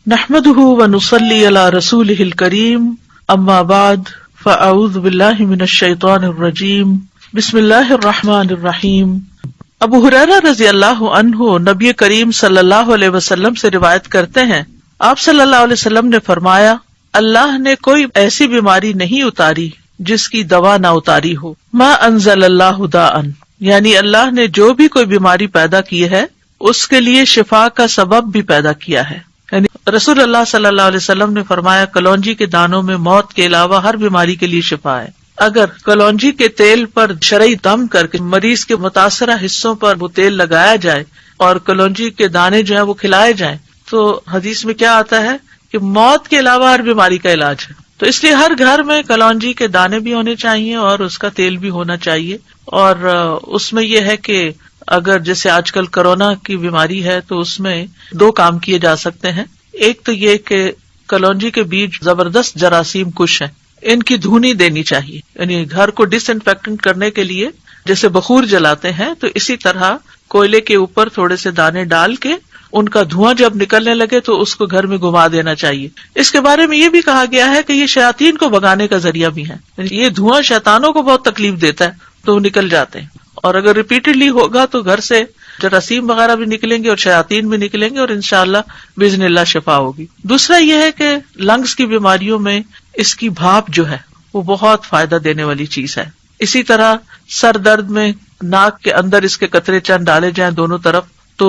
نحمده ونصلي على رسوله الكريم اما بعد فاعوذ بالله من الشیطان الرجیم بسم اللہ الرحمن الرحیم۔ ابو ہریرہ رضی اللہ عنہ نبی کریم صلی اللہ علیہ وسلم سے روایت کرتے ہیں، آپ صلی اللہ علیہ وسلم نے فرمایا، اللہ نے کوئی ایسی بیماری نہیں اتاری جس کی دوا نہ اتاری ہو۔ ما انزل اللہ داء، یعنی اللہ نے جو بھی کوئی بیماری پیدا کی ہے اس کے لیے شفا کا سبب بھی پیدا کیا ہے۔ یعنی رسول اللہ صلی اللہ علیہ وسلم نے فرمایا، کلونجی کے دانوں میں موت کے علاوہ ہر بیماری کے لیے شفا ہے۔ اگر کلونجی کے تیل پر شرعی دم کر کے مریض کے متاثرہ حصوں پر وہ تیل لگایا جائے اور کلونجی کے دانے جو ہیں وہ کھلائے جائیں تو حدیث میں کیا آتا ہے کہ موت کے علاوہ ہر بیماری کا علاج ہے۔ تو اس لیے ہر گھر میں کلونجی کے دانے بھی ہونے چاہیے اور اس کا تیل بھی ہونا چاہیے۔ اور اس میں یہ ہے کہ اگر جیسے آج کل کورونا کی بیماری ہے تو اس میں دو کام کیے جا سکتے ہیں۔ ایک تو یہ کہ کلونجی کے بیج زبردست جراثیم کش ہیں، ان کی دھونی دینی چاہیے، یعنی گھر کو ڈس انفیکٹنٹ کرنے کے لیے جیسے بخور جلاتے ہیں تو اسی طرح کوئلے کے اوپر تھوڑے سے دانے ڈال کے ان کا دھواں جب نکلنے لگے تو اس کو گھر میں گھما دینا چاہیے۔ اس کے بارے میں یہ بھی کہا گیا ہے کہ یہ شیاطین کو بھگانے کا ذریعہ بھی ہے، یہ دھواں شیطانوں کو بہت تکلیف دیتا ہے تو وہ نکل جاتے ہیں، اور اگر ریپیٹڈلی ہوگا تو گھر سے جراثیم وغیرہ بھی نکلیں گے اور شیاطین بھی نکلیں گے اور انشاءاللہ باذن اللہ شفا ہوگی۔ دوسرا یہ ہے کہ لنگز کی بیماریوں میں اس کی بھاپ جو ہے وہ بہت فائدہ دینے والی چیز ہے۔ اسی طرح سر درد میں ناک کے اندر اس کے قطرے چند ڈالے جائیں دونوں طرف تو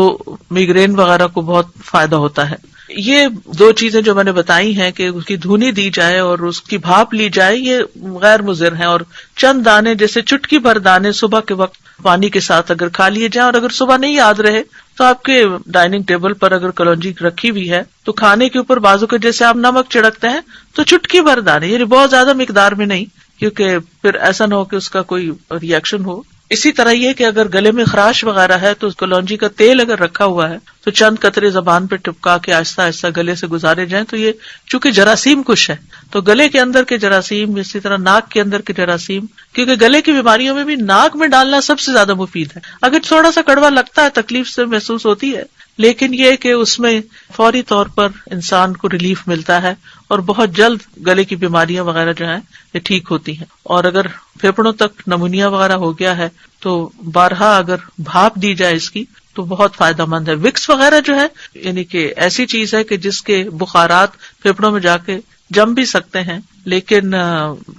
میگرین وغیرہ کو بہت فائدہ ہوتا ہے۔ یہ دو چیزیں جو میں نے بتائی ہیں کہ اس کی دھونی دی جائے اور اس کی بھاپ لی جائے، یہ غیر مضر ہیں، اور چند دانے جیسے چٹکی بھر دانے صبح کے وقت پانی کے ساتھ اگر کھا لیے جائیں، اور اگر صبح نہیں یاد رہے تو آپ کے ڈائننگ ٹیبل پر اگر کلونجی رکھی ہوئی ہے تو کھانے کے اوپر بازو کے جیسے آپ نمک چھڑکتے ہیں تو چٹکی بھر دانے، یعنی بہت زیادہ مقدار میں نہیں، کیونکہ پھر ایسا نہ ہو کہ اس کا کوئی ری ایکشن ہو۔ اسی طرح یہ کہ اگر گلے میں خراش وغیرہ ہے تو کلونجی کا تیل اگر رکھا ہوا ہے تو چند قطرے زبان پہ ٹپکا کے آہستہ آہستہ گلے سے گزارے جائیں تو یہ چونکہ جراثیم کش ہے تو گلے کے اندر کے جراثیم، اسی طرح ناک کے اندر کے جراثیم، کیونکہ گلے کی بیماریوں میں بھی ناک میں ڈالنا سب سے زیادہ مفید ہے۔ اگر تھوڑا سا کڑوا لگتا ہے، تکلیف سے محسوس ہوتی ہے، لیکن یہ کہ اس میں فوری طور پر انسان کو ریلیف ملتا ہے اور بہت جلد گلے کی بیماریاں وغیرہ جو ہیں یہ ٹھیک ہوتی ہیں۔ اور اگر پھیپڑوں تک نمونیا وغیرہ ہو گیا ہے تو بارہا اگر بھاپ دی جائے اس کی تو بہت فائدہ مند ہے۔ وکس وغیرہ جو ہے یعنی کہ ایسی چیز ہے کہ جس کے بخارات پھیپڑوں میں جا کے جم بھی سکتے ہیں، لیکن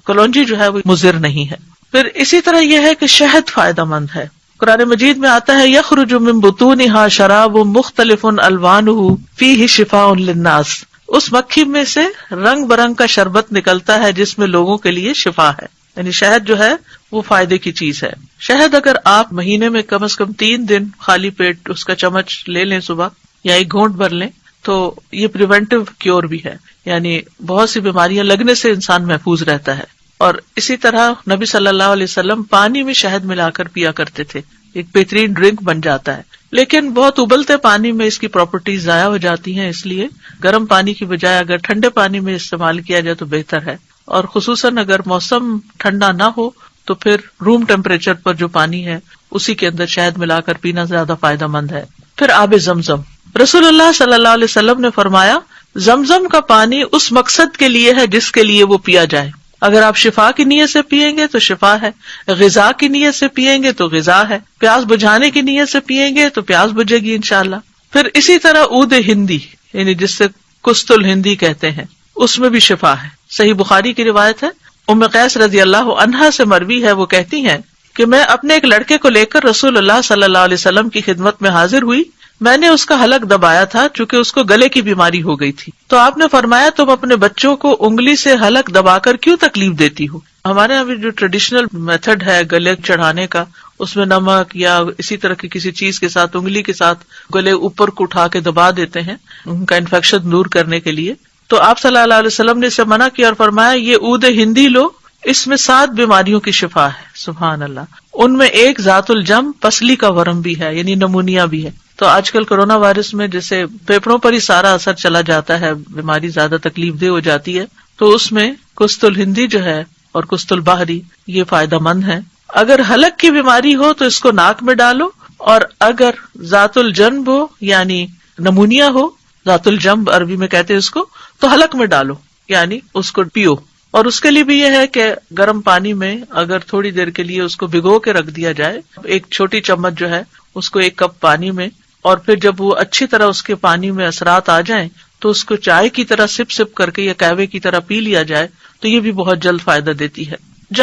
کلونجی جو ہے وہ مضر نہیں ہے۔ پھر اسی طرح یہ ہے کہ شہد فائدہ مند ہے۔ قرآن مجید میں آتا ہے، یخرج من بطونها شراب مختلف الوانه فیہ شفاء للناس، اس مکھی میں سے رنگ برنگ کا شربت نکلتا ہے جس میں لوگوں کے لیے شفا ہے، یعنی شہد جو ہے وہ فائدے کی چیز ہے۔ شہد اگر آپ مہینے میں کم از کم 3 دن خالی پیٹ اس کا چمچ لے لیں صبح یا ایک گھونٹ بھر لیں تو یہ پریونٹیو کیور بھی ہے، یعنی بہت سی بیماریاں لگنے سے انسان محفوظ رہتا ہے۔ اور اسی طرح نبی صلی اللہ علیہ وسلم پانی میں شہد ملا کر پیا کرتے تھے، ایک بہترین ڈرنک بن جاتا ہے، لیکن بہت ابلتے پانی میں اس کی پراپرٹیز ضائع ہو جاتی ہیں، اس لیے گرم پانی کی بجائے اگر ٹھنڈے پانی میں استعمال کیا جائے تو بہتر ہے۔ اور خصوصاً اگر موسم ٹھنڈا نہ ہو تو پھر روم ٹیمپریچر پر جو پانی ہے اسی کے اندر شہد ملا کر پینا زیادہ فائدہ مند ہے۔ پھر آب زمزم، رسول اللہ صلی اللہ علیہ وسلم نے فرمایا، زمزم کا پانی اس مقصد کے لیے ہے جس کے لیے وہ پیا جائے۔ اگر آپ شفا کی نیت سے پیئیں گے تو شفا ہے، غذا کی نیت سے پیئیں گے تو غذا ہے، پیاس بجھانے کی نیت سے پیئیں گے تو پیاس بجھے گی انشاءاللہ۔ پھر اسی طرح عود ہندی، یعنی جس سے کست الہندی کہتے ہیں، اس میں بھی شفا ہے۔ صحیح بخاری کی روایت ہے، ام قیس رضی اللہ عنہا سے مروی ہے، وہ کہتی ہیں کہ میں اپنے ایک لڑکے کو لے کر رسول اللہ صلی اللہ علیہ وسلم کی خدمت میں حاضر ہوئی، میں نے اس کا حلق دبایا تھا چونکہ اس کو گلے کی بیماری ہو گئی تھی، تو آپ نے فرمایا تم اپنے بچوں کو انگلی سے حلق دبا کر کیوں تکلیف دیتی ہو؟ ہمارے یہاں بھی جو ٹریڈیشنل میتھڈ ہے گلے چڑھانے کا، اس میں نمک یا اسی طرح کی کسی چیز کے ساتھ انگلی کے ساتھ گلے اوپر کو اٹھا کے دبا دیتے ہیں ان کا انفیکشن دور کرنے کے لیے، تو آپ صلی اللہ علیہ وسلم نے اسے منع کیا اور فرمایا یہ عود ہندی لو، اس میں 7 بیماریوں کی شفا ہے۔ سبحان اللہ۔ ان میں ایک ذات الجم، پسلی کا ورم بھی ہے، یعنی نمونیا بھی ہے۔ تو آج کل کرونا وائرس میں جیسے پھیپڑوں پر ہی سارا اثر چلا جاتا ہے، بیماری زیادہ تکلیف دہ ہو جاتی ہے، تو اس میں کست الہندی جو ہے اور کست البحری یہ فائدہ مند ہے۔ اگر حلق کی بیماری ہو تو اس کو ناک میں ڈالو، اور اگر ذات الجنب ہو یعنی نمونیا ہو ذات الجنب عربی میں کہتے ہیں اس کو، تو حلق میں ڈالو، یعنی اس کو پیو. اور اس کے لیے بھی یہ ہے کہ گرم پانی میں اگر تھوڑی دیر کے لیے اس کو بھگو کے رکھ دیا جائے، ایک چھوٹی چمچ جو ہے اس کو 1 کپ پانی میں، اور پھر جب وہ اچھی طرح اس کے پانی میں اثرات آ جائیں تو اس کو چائے کی طرح سپ سپ کر کے یا قہوے کی طرح پی لیا جائے تو یہ بھی بہت جلد فائدہ دیتی ہے.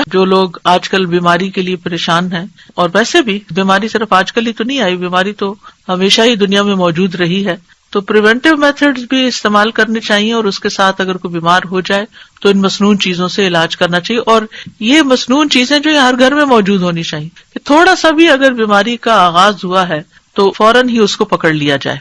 جو لوگ آج کل بیماری کے لیے پریشان ہیں، اور ویسے بھی بیماری صرف آج کل ہی تو نہیں آئی، بیماری تو ہمیشہ ہی دنیا میں موجود رہی ہے، تو پریونٹیو میتھڈز بھی استعمال کرنے چاہیے، اور اس کے ساتھ اگر کوئی بیمار ہو جائے تو ان مصنوعی چیزوں سے علاج کرنا چاہیے. اور یہ مصنوعی چیزیں جو ہر گھر میں موجود ہونی چاہیے، کہ تھوڑا سا بھی اگر بیماری کا آغاز ہوا ہے تو فوراً ہی اس کو پکڑ لیا جائے.